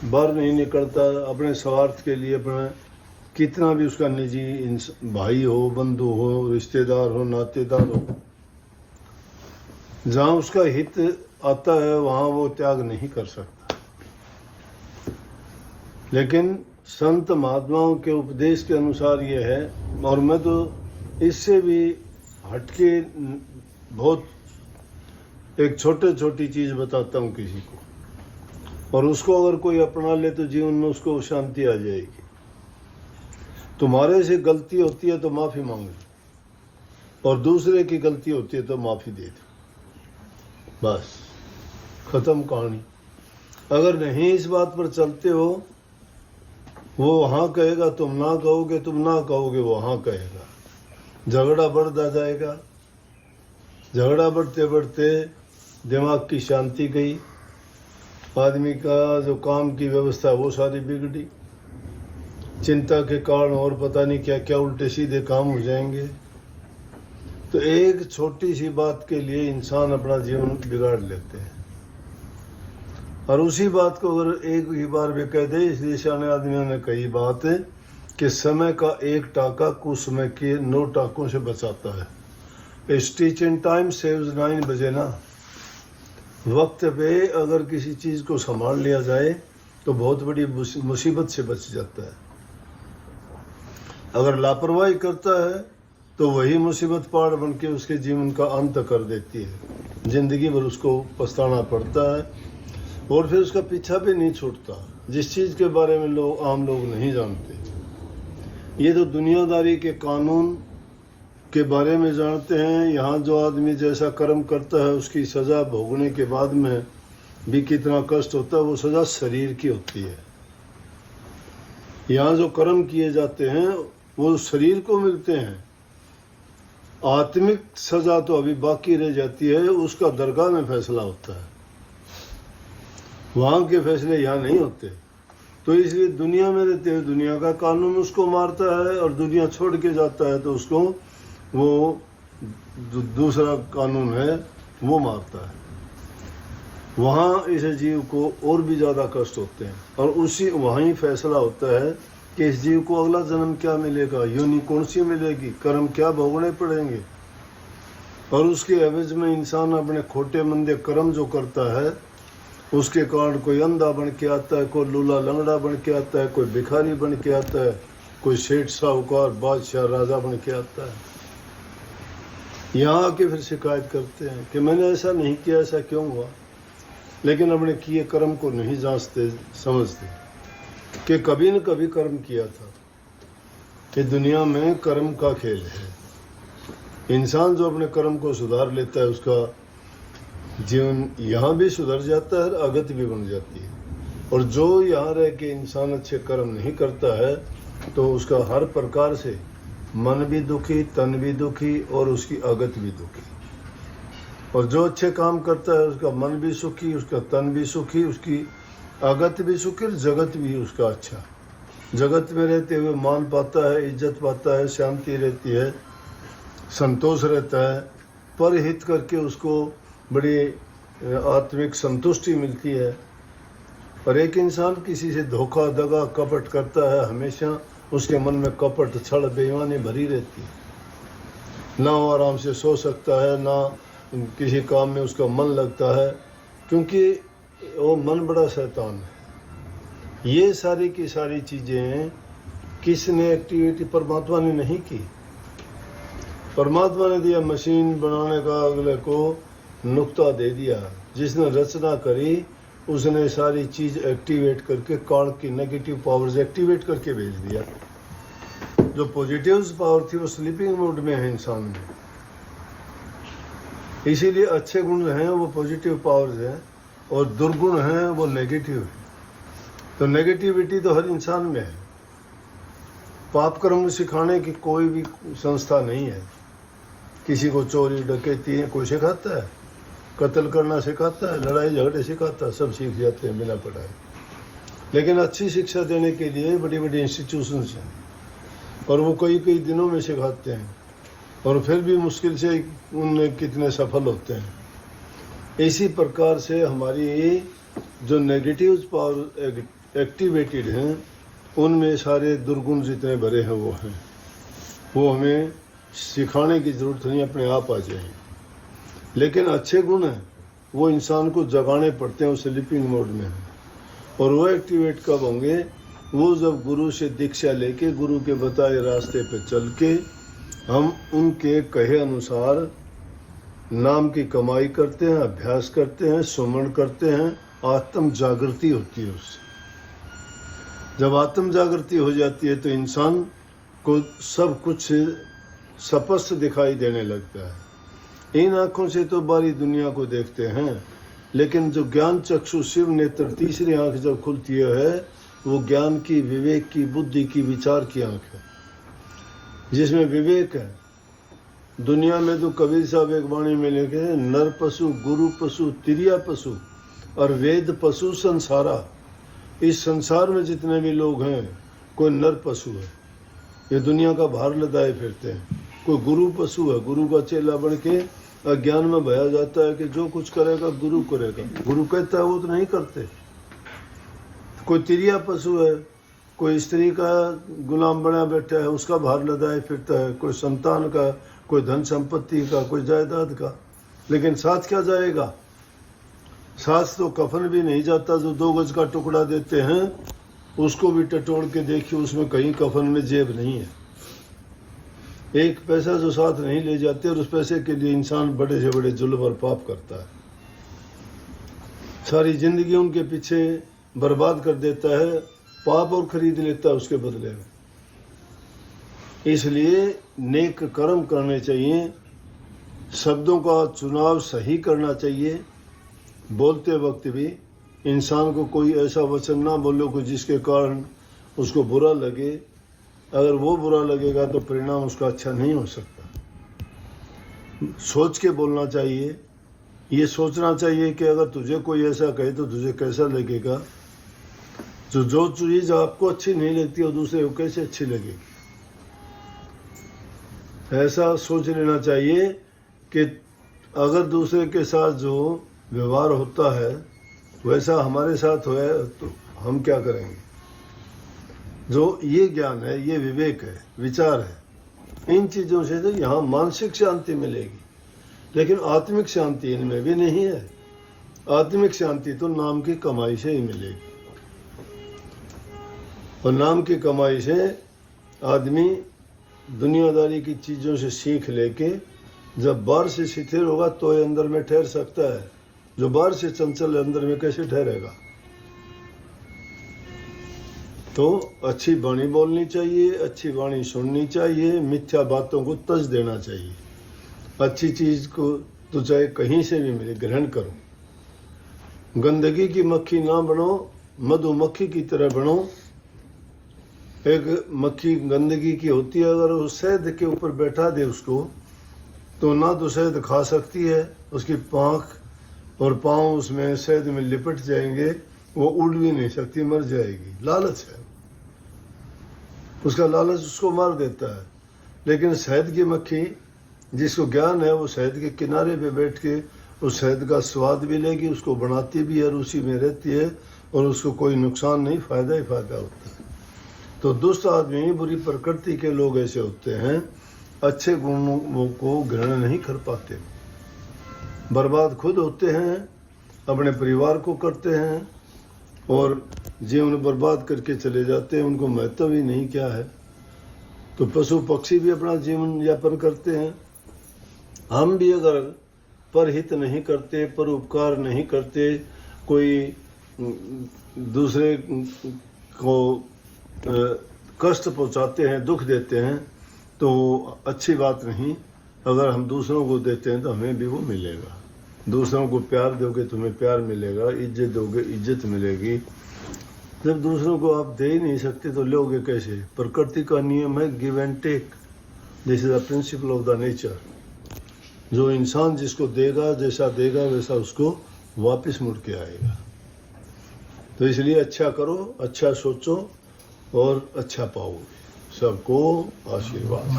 बाहर नहीं निकलता अपने स्वार्थ के लिए, अपना कितना भी उसका निजी भाई हो, बंधु हो, रिश्तेदार हो, नातेदार हो, जहाँ उसका हित आता है वहाँ वो त्याग नहीं कर सकता। लेकिन संत महात्माओं के उपदेश के अनुसार ये है, और मैं तो इससे भी हटके बहुत एक छोटी चीज़ बताता हूँ किसी को, और उसको अगर कोई अपना ले तो जीवन में उसको शांति आ जाएगी। तुम्हारे से गलती होती है तो माफ़ी मांग लो, और दूसरे की गलती होती है तो माफ़ी दे दो, बस ख़त्म कहानी। अगर नहीं इस बात पर चलते हो, वो हाँ कहेगा, तुम ना कहोगे, तुम ना कहोगे, वो हाँ कहेगा, झगड़ा बढ़ता जाएगा। झगड़ा बढ़ते बढ़ते दिमाग की शांति गई, आदमी का जो काम की व्यवस्था वो सारी बिगड़ी, चिंता के कारण और पता नहीं क्या क्या उल्टे सीधे काम हो जाएंगे। तो एक छोटी सी बात के लिए इंसान अपना जीवन बिगाड़ लेते हैं, और उसी बात को अगर एक ही बार भी कह दे, इसलिए शाने आदमियों ने कही बात है कि समय का एक टाका कुछ समय के 9 टाकों से बचाता है। ए स्टिच इन टाइम सेव्स 9 बजे ना। वक्त पे अगर किसी चीज़ को संभाल लिया जाए तो बहुत बड़ी मुसीबत से बच जाता है। अगर लापरवाही करता है तो वही मुसीबत पहाड़ बन के उसके जीवन का अंत कर देती है, जिंदगी भर उसको पछताना पड़ता है, और फिर उसका पीछा भी नहीं छूटता, जिस चीज़ के बारे में आम लोग नहीं जानते। ये तो दुनियादारी के कानून के बारे में जानते हैं। यहाँ जो आदमी जैसा कर्म करता है उसकी सज़ा भोगने के बाद में भी कितना कष्ट होता है, वो सज़ा शरीर की होती है। यहाँ जो कर्म किए जाते हैं वो शरीर को मिलते हैं, आत्मिक सज़ा तो अभी बाकी रह जाती है, उसका दरगाह में फैसला होता है, वहाँ के फैसले यहाँ नहीं होते। तो इसलिए दुनिया में रहते हुए दुनिया का कानून उसको मारता है, और दुनिया छोड़ के जाता है तो उसको वो दूसरा कानून है वो मारता है। वहाँ इस जीव को और भी ज़्यादा कष्ट होते हैं, और उसी वहीं फैसला होता है कि इस जीव को अगला जन्म क्या मिलेगा, योनि कौन सी मिलेगी, कर्म क्या भोगने पड़ेंगे। और उसके एवज में इंसान अपने खोटे मंदे कर्म जो करता है उसके कारण कोई अंधा बन के आता है, कोई लूला लंगड़ा बन के आता है, कोई भिखारी बन के आता है, कोई सेठ साहूकार बादशाह राजा बन के आता है। यहाँ आके फिर शिकायत करते हैं कि मैंने ऐसा नहीं किया, ऐसा क्यों हुआ। लेकिन अपने किए कर्म को नहीं जांचते समझते कि कभी न कभी कर्म किया था। कि दुनिया में कर्म का खेल है। इंसान जो अपने कर्म को सुधार लेता है उसका जीवन यहाँ भी सुधर जाता है, अगति भी बन जाती है। और जो यहाँ रह के इंसान अच्छे कर्म नहीं करता है तो उसका हर प्रकार से मन भी दुखी, तन भी दुखी, और उसकी अगत भी दुखी। और जो अच्छे काम करता है उसका मन भी सुखी, उसका तन भी सुखी, उसकी अगत भी सुखी, और जगत भी उसका अच्छा। जगत में रहते हुए मान पाता है, इज्जत पाता है, शांति रहती है, संतोष रहता है, पर हित करके उसको बड़ी आत्मिक संतुष्टि मिलती है। और एक इंसान किसी से धोखा दगा कपट करता है, हमेशा उसके मन में कपट छल बेईमानी भरी रहती है। ना वो आराम से सो सकता है, ना किसी काम में उसका मन लगता है, क्योंकि वो मन बड़ा शैतान है। ये सारी की सारी चीज़ें किसने एक्टिविटी परमात्मा ने नहीं की। परमात्मा ने दिया मशीन बनाने का, अगले को नुक्ता दे दिया। जिसने रचना करी उसने सारी चीज़ एक्टिवेट करके काल की नेगेटिव पावर्स एक्टिवेट करके भेज दिया। जो पॉजिटिव पावर थी वो स्लीपिंग मोड में है इंसान में। इसीलिए अच्छे गुण हैं वो पॉजिटिव पावर्स हैं, और दुर्गुण हैं वो नेगेटिव है। तो नेगेटिविटी तो हर इंसान में है। पाप कर्म सिखाने की कोई भी संस्था नहीं है। किसी को चोरी डकैती है कोई सिखाता है, कत्ल करना सिखाता है, लड़ाई झगड़े सिखाता है, सब सीख जाते हैं बिना पढ़ाए। लेकिन अच्छी शिक्षा देने के लिए बड़ी बड़ी इंस्टीट्यूशंस हैं, और वो कई कई दिनों में सिखाते हैं, और फिर भी मुश्किल से उनमें कितने सफल होते हैं। इसी प्रकार से हमारी जो नेगेटिव पावर एक्टिवेटेड हैं उनमें सारे दुर्गुण जितने भरे हैं वो हैं, वो हमें सिखाने की ज़रूरत नहीं, अपने आप आ जाएंगे। लेकिन अच्छे गुण हैं वो इंसान को जगाने पड़ते हैं, वो स्लीपिंग मोड में है। और वो एक्टिवेट कब होंगे? वो जब गुरु से दीक्षा लेके, गुरु के बताए रास्ते पे चल के हम उनके कहे अनुसार नाम की कमाई करते हैं, अभ्यास करते हैं, सुमरण करते हैं, आत्म जागृति होती है उससे। जब आत्म जागृति हो जाती है तो इंसान को सब कुछ स्पष्ट दिखाई देने लगता है। इन आँखों से तो बारी दुनिया को देखते हैं, लेकिन जो ज्ञान चक्षु शिव नेत्र तीसरी आँख जब खुलती है वो ज्ञान की, विवेक की, बुद्धि की, विचार की आँख है, जिसमें विवेक है। दुनिया में तो कबीर साहब एक वाणी में लिखे हैं, नर पशु, गुरु पशु, तिरिया पशु और वेद पशु संसारा। इस संसार में जितने भी लोग हैं कोई नर पशु है, ये दुनिया का भार लदाए फिरते हैं। कोई गुरु पशु है, गुरु का चेला बन के अज्ञान में बया जाता है कि जो कुछ करेगा गुरु करेगा, गुरु कहता है वो तो नहीं करते। कोई तिरिया पशु है, कोई स्त्री का गुलाम बना बैठा है, उसका भार लदाए फिरता है, कोई संतान का, कोई धन संपत्ति का, कोई जायदाद का। लेकिन साथ क्या जाएगा? साथ तो कफन भी नहीं जाता। जो 2 गज का टुकड़ा देते हैं उसको भी टटोल के देखिए, उसमें कहीं कफन में जेब नहीं है। 1 पैसा जो साथ नहीं ले जाते, और उस पैसे के लिए इंसान बड़े से बड़े जुल्म और पाप करता है। सारी जिंदगी उनके पीछे बर्बाद कर देता है, पाप और खरीद लेता है उसके बदले में। इसलिए नेक कर्म करने चाहिए, शब्दों का चुनाव सही करना चाहिए। बोलते वक्त भी इंसान को कोई ऐसा वचन ना बोलो कि जिसके कारण उसको बुरा लगे। अगर वो बुरा लगेगा तो परिणाम उसका अच्छा नहीं हो सकता। सोच के बोलना चाहिए, ये सोचना चाहिए कि अगर तुझे कोई ऐसा कहे तो तुझे कैसा लगेगा। जो चीज़ आपको अच्छी नहीं लगती और दूसरे को कैसे अच्छी लगेगी, ऐसा सोच लेना चाहिए कि अगर दूसरे के साथ जो व्यवहार होता है वैसा हमारे साथ हो तो हम क्या करेंगे। जो ये ज्ञान है, ये विवेक है, विचार है, इन चीज़ों से तो यहाँ मानसिक शांति मिलेगी, लेकिन आत्मिक शांति इनमें भी नहीं है। आत्मिक शांति तो नाम की कमाई से ही मिलेगी, और नाम की कमाई से आदमी दुनियादारी की चीज़ों से सीख लेके जब बाहर से शिथिल होगा तो ये अंदर में ठहर सकता है। जो बाहर से चंचल अंदर में कैसे ठहरेगा। तो अच्छी वाणी बोलनी चाहिए, अच्छी वाणी सुननी चाहिए, मिथ्या बातों को तज देना चाहिए। अच्छी चीज़ को तो चाहे कहीं से भी मिले ग्रहण करो। गंदगी की मक्खी ना बनो, मधुमक्खी की तरह बनो। एक मक्खी गंदगी की होती है, अगर वो शहद के ऊपर बैठा दे उसको तो ना तो शहद खा सकती है, उसकी पाँख और पाँव उसमें शहद में लिपट जाएंगे, वो उड़ भी नहीं सकती, मर जाएगी। लालच है उसका, लालच उसको मार देता है। लेकिन शहद की मक्खी जिसको ज्ञान है वो शहद के किनारे पे बैठ के उस शहद का स्वाद भी लेगी, उसको बनाती भी है, उसी में रहती है, और उसको कोई नुकसान नहीं, फायदा ही फायदा होता है। तो दुष्ट आदमी, बुरी प्रकृति के लोग ऐसे होते हैं, अच्छे गुणों को ग्रहण नहीं कर पाते, बर्बाद खुद होते हैं, अपने परिवार को करते हैं और जीवन बर्बाद करके चले जाते हैं। उनको महत्व ही नहीं क्या है। तो पशु पक्षी भी अपना जीवन यापन करते हैं। हम भी अगर परहित नहीं करते, पर उपकार नहीं करते, कोई दूसरे को कष्ट पहुंचाते हैं, दुख देते हैं, तो अच्छी बात नहीं। अगर हम दूसरों को देते हैं तो हमें भी वो मिलेगा। दूसरों को प्यार दोगे तुम्हें प्यार मिलेगा, इज्जत दोगे इज्जत मिलेगी। जब दूसरों को आप दे ही नहीं सकते तो लोगे कैसे। प्रकृति का नियम है give and take, this is the principle of the nature. जो इंसान जिसको देगा, जैसा देगा वैसा उसको वापस मुड़ के आएगा। तो इसलिए अच्छा करो, अच्छा सोचो और अच्छा पाओगे। सबको आशीर्वाद।